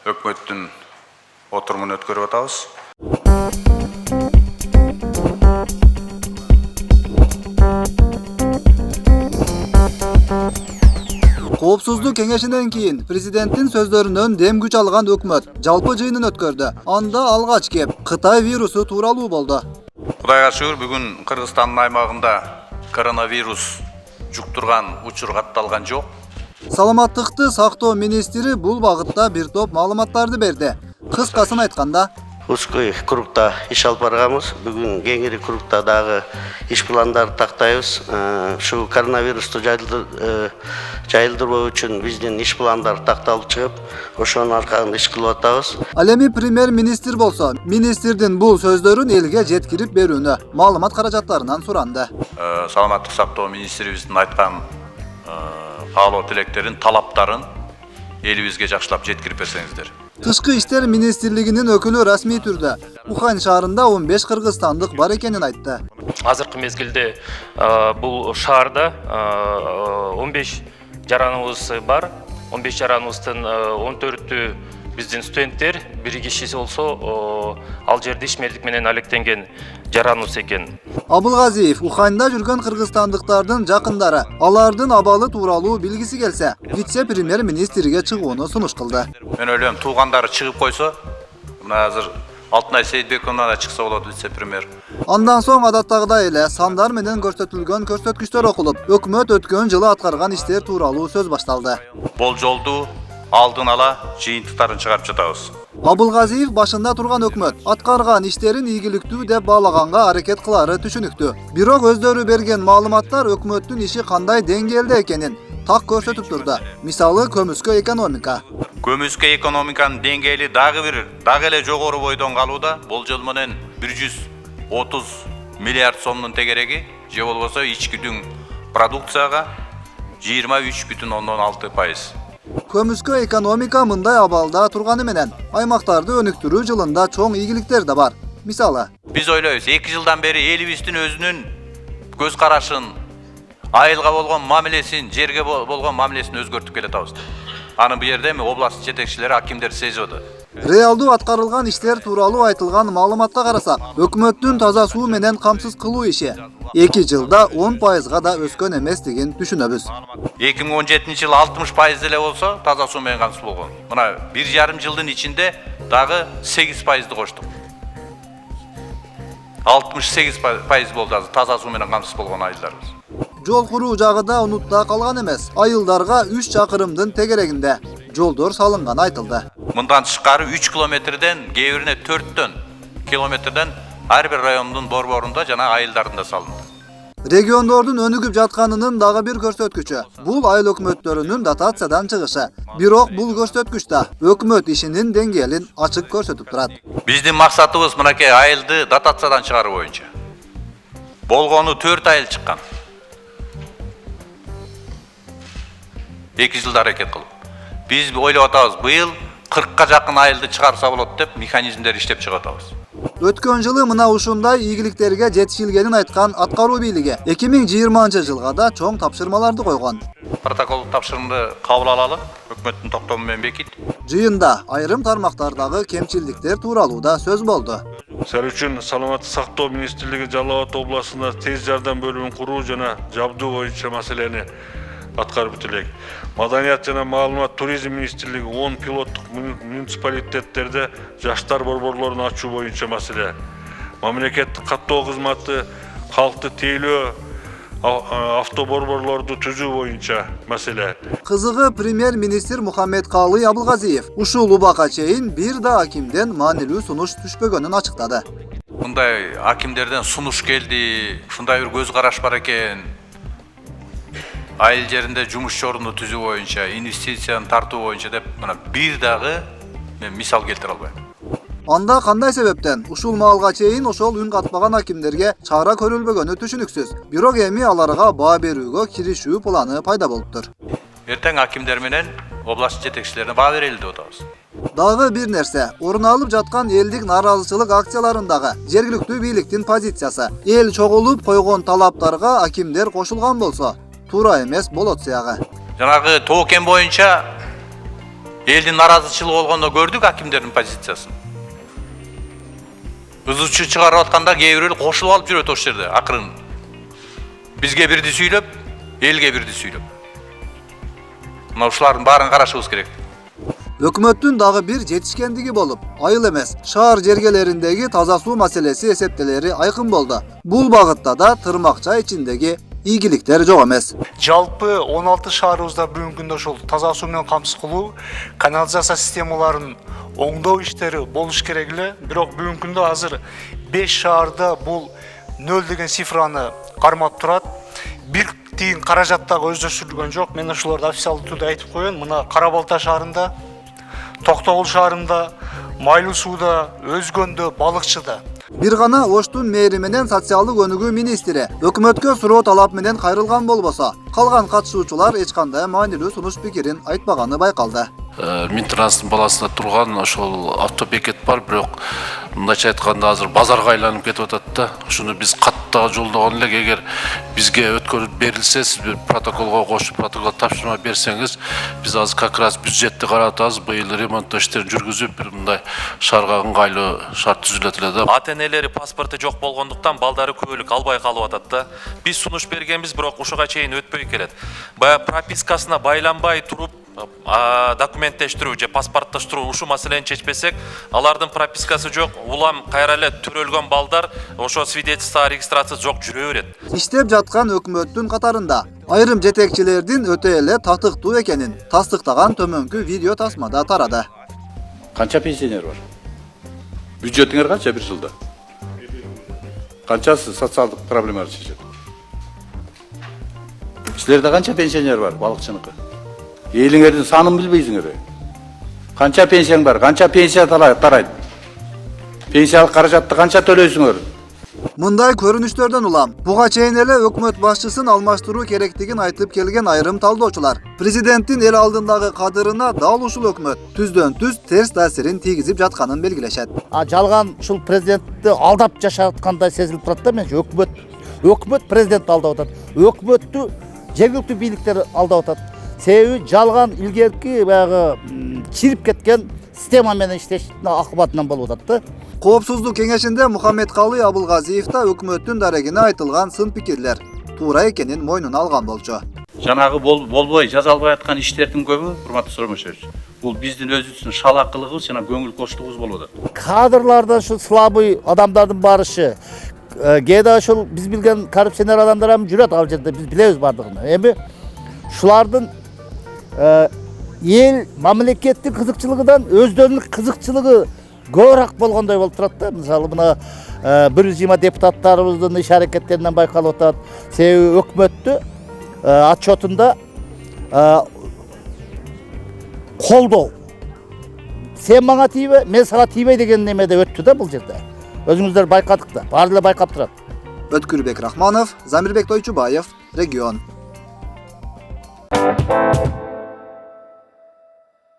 өкмөттүн отурумун өткөрүп атабыз. Коопсуздук кеңешинен кийин президенттин сөздөрүнөн дем күч алган өкмөт жалпы жыйынын өткөрдү. Анда алгач кеп Кытай вирусу тууралуу болду. Кудайга шүгүр, бүгүн Кыргызстандын аймагында коронавирус жуктурган учур катталган жок. Саламаттыкты сактоо министри бул багытта бир топ маалыматтарды берди. Кыскасын айтканда, Узкий кругта иш алып барганбыз. Бүгүн кеңири кругта дагы иш пландарды тактайбыз. Шу коронавирусту жайылдырбоо үчүн биздин иш пландары такталып чыгып, ошонун аркасында иш кылып атабыз. ал эми премьер-министр болсо, министрдин бул сөздөрүн элге жеткирип берүүнү маалымат каражаттарынан суранды. Саламаттык сактоо министрибиздин айткан каалоо тилектерин, талаптарын элибизге жакшылап жеткирип берсеңиздер. Тышкы иштер министрлигинин өкүлү расмий түрдө Ухань шаарында 15 кыргызстандык бар экенин айтты. Азыркы мезгилде бул шаарда 15 жараныбыз бар. 15 жараныбыздын 14-тү биздин студенттер, бир кишиси болсо ал жерде ишмердик менен алектенген жараныбыз экен. Абылгазиев Уханьда жүргөн кыргызстандыктардын жакындары алардын абалы тууралуу билгиси келсе, вице-премьер-министрге чыгууну сунуш кылды. Мен ойлойм, туугандары чыгып койсо, мына азыр Алтынай Сейитбековна да чыкса болот, вице-премьер. Андан соң адаттагыдай эле сандар менен көрсөтүлгөн көрсөткүчтөр окулуп, өкмөт өткөн жылы аткарган иштер тууралуу сөз башталды. Болжолду алдын ала жыйынтыктарын чыгарып жатабыз. Абылгазиев башында турган өкмөт аткарган иштерин ийгиликтүү деп баалаганга аракет кылары түшүнүктүү. Бирок өздөрү берген маалыматтар өкмөттүн иши кандай деңгээлде экенин так көрсөтүп турду. Мисалы, көмүскө экономика. Көмүскө экономиканын деңгээли дагы эле жогору бойдон калууда. Болжол менен 130 миллиард сомдун тегереги, же болбосо ичкидүн продукцияга 23,6%. Көмүскө экономика мындай абалда турганы менен аймактарды өнүктүрүү жылында чоң ийгиликтер да бар. Мисалы, биз ойлойбуз, 2 жылдан бери элибиздин өзүнүн көз карашын, айылга болгон мамилесин, жерге болгон мамилесин өзгөртүп келатабыз. Аны бу жерде област жетекчилери, акимдер сезип атат. реалдуу аткарылган иштер тууралуу айтылган маалыматка карасак, өкмөттүн таза суу менен камсыз кылуу иши 2 жылда 10%га да өскөн эместигин түшүнөбүз. 2017 жылы 60% эле болсо таза суу менен камсыз болгон. Мына 1,5 жылдын ичинде дагы 8%ды коштук. 68% болду азыр таза суу менен камсыз болгон айылдарыбыз. Жол куруу жагы да унутта калган эмес. Айылдарга 3 чакырымдын тегерегинде жолдор салынганы айтылды. Мындан тышкары 3 километрден, кээ бирине 4 километрден ар бир райондун борборунда жана айылдарында салынды. Региондордун өнүгүп жатканынын дагы бир көрсөткүчү бул айыл өкмөттөрүнүн дотациядан чыгышы. Бирок бул көрсөткүч да өкмөт ишинин деңгээлин ачык көрсөтүп турат. Биздин максатыбыз мынакей айылды дотациядан чыгаруу боюнча. Болгону 4 айыл чыккан. 2 жылда аракет кылып. Биз ойлоп атабыз, быйыл 40ка жакын айылды чыгарса болот деп механизмдер иштеп чыгып атабыз. Өткөн жылы мына ушундай ийгиликтерге жетишилгенин айткан аткаруу бийлиги 2020-жылга да чоң тапшырмаларды койгон. Протоколдук тапшырманы кабыл алалы, өкмөттүн токтому менен бекит. Жыйында айрым тармактардагы кемчилдиктер тууралуу да сөз болду. Сал үчүн Саламаттык сактоо министрлиги Жалал Абад областында тез жардам бөлүмүн куруу жана жабдуу боюнча маселени аткарып элек. Маданият жана маалымат туризм министрлиги 10 пилоттук муниципалитеттерде жаштар борборлорун ачуу боюнча маселе. Мамлекеттик каттоо кызматы калкты тейлөө автоборборлорду түзүү боюнча маселе. Кызыгы премьер-министр Мухаммедкалый Абылгазиев ушул убакка чейин бир да акимден маанилүү сунуш түшпөгөнүн ачыктады. Мындай акимдерден сунуш келди, ушундай бир көз караш бар экен. Айыл жеринде жумуш орунду түзүү боюнча, инвестицияны тартуу боюнча деп мына бир дагы мен мисал келтире албайм. Анда кандай себептен ушул маалга чейин ошол үн катпаган акимдерге чара көрүлбөгөнү түшүнүксүз. Бирок эми аларга баа берүүгө киришүү планы пайда болуптур. Эртең акимдер менен област жетекчилерине баа берели деп атабыз. Дагы бир нерсе, орун алып жаткан элдик нааразычылык акцияларындагы жергиликтүү бийликтин позициясы. Эл чогулуп койгон талаптарга акимдер кошулган болсо, туура эмес болот сыягы. Жанагы токен боюнча Элдин наразычылыгы болгондо көрдүк акимдердин позициясын. Ызычы чыгарып атканда кээ бирөө кошулуп алып жүрөт ошол жерде акырын. Бизге бирди сүйлөп, элге бирди сүйлөп. Мына ушулардын баарын карашыбыз керек. Өкмөттүн дагы бир жетишкендиги болуп, айыл эмес, шаар жергелериндеги таза суу маселеси эсептелери айкын болду. Бул багытта да тырмакча ичиндеги ийгиликтер жок эмес. Жалпы 16 шаарыбызда бүгүнкү күндө ошол таза суу менен камсыз кылуу, канализация системаларын оңдоо иштери болуш керек эле. Бирок бүгүнкү күндө азыр 5 шаарда бул 0 деген цифраны кармап турат. Бир тиын каражат дагы өздөштүрүлгөн жок. Мен ошолорду официалдуу түрдө айтып коеюн. Мына Кара Балта шаарында, Токтогул шаарында, Майлуу сууда, Өзгөндө, Балыкчыда. Бир гана Оштун мэри менен социалдык өнүгүү министри өкмөткө суроо талап менен кайрылган болбосо, калган катышуучулар эч кандай маанилүү сунуш пикирин айтпаганы байкалды. Минтранстын баласында турган ошол автобекет бар, бирок мындайча айтканда азыр базарга айланып кетип атат да. Ушуну биз каттаа жолдогон элек, эгер бизге өткөрүп берилсе, сиз бир протоколго кошуп, протокол тапшырма берсеңиз, биз азыр как раз бюджетти каратабыз, быйыл ремонттоо иштерин жүргүзүп, бир мындай шаарга ыңгайлуу шарт түзүлөт эле да. Ата-энелери паспорты жок болгондуктан балдары көбөлүк албай калып атат да. Биз сунуш бергенбиз, бирок ушуга чейин өтпөй келет. Баягы пропискасына байланбай туруп документтештирүү же паспорттоштуруу ушу маселени чечпесек, алардын пропискасы жок, улам кайра эле төрөлгөн балдар ошо свидетельство регистрация жок жүрө берет. Иштеп жаткан өкмөттүн катарында айрым жетекчилердин өтө эле татыктуу экенин тастыктаган төмөнкү видео тасмада тарады. Канча пенсионер бар? Бюджетиңер канча бир жылда? Канчасы социалдык проблемаларды чечет? Силерде канча пенсионер бар, балыкчыныкы? Элиңердин санын билбейсиңер. Канча пенсияң бар, канча пенсия тарайт? Пенсиялык каражатты канча төлөйсүңөр? Мындай көрүнүштөрдөн улам буга чейин эле өкмөт башчысын алмаштыруу керектигин айтып келген айрым талдоочулар президенттин эл алдындагы кадырына дал ушул өкмөт түздөн түз терс таасирин тийгизип жатканын белгилешет. Жалган ушул президентти алдап жашаткандай сезилип турат да. Мен өкмөт президентти алдап атат. Өкмөттү жергиликтүү бийликтер алдап атат. Себеби жалган илгерки баягы чирип кеткен система менен иштештин акыбатынан болуп атат да. Коопсуздук кеңешинде Мухаммедкалый Абылгазиев да өкмөттүн дарегине айтылган сын пикирлер туура экенин мойнуна алган болчу. Жанагы болбой жазалбай аткан иштердин көбү, урматтуу Соромошевич, бул биздин өзүбүздүн шалакылыгыбыз жана көңүл коштугубуз болуп атат. Кадрлардан ушул слабый адамдардын барышы, кээде ошол биз билген коррупционер адамдар ham жүрөт ал жерде, биз билебиз бардыгын. Эми шулардын эл мамлекеттин кызыкчылыгынан өздөрүнүн кызыкчылыгы көбүрөөк болгондой болуп турат да. Мисалы мына бир жыйма депутаттарыбыздын иш аракеттеринен байкалып атат. Себеби өкмөттү отчетунда колдоо. Сен мага тийбе, мен сага тийбей деген немеде өттү да бул жерде. Өзүңүздөр байкадык да, баары эле байкап турат. Өткүрбек Рахманов, Замирбек Тойчубаев, Регион.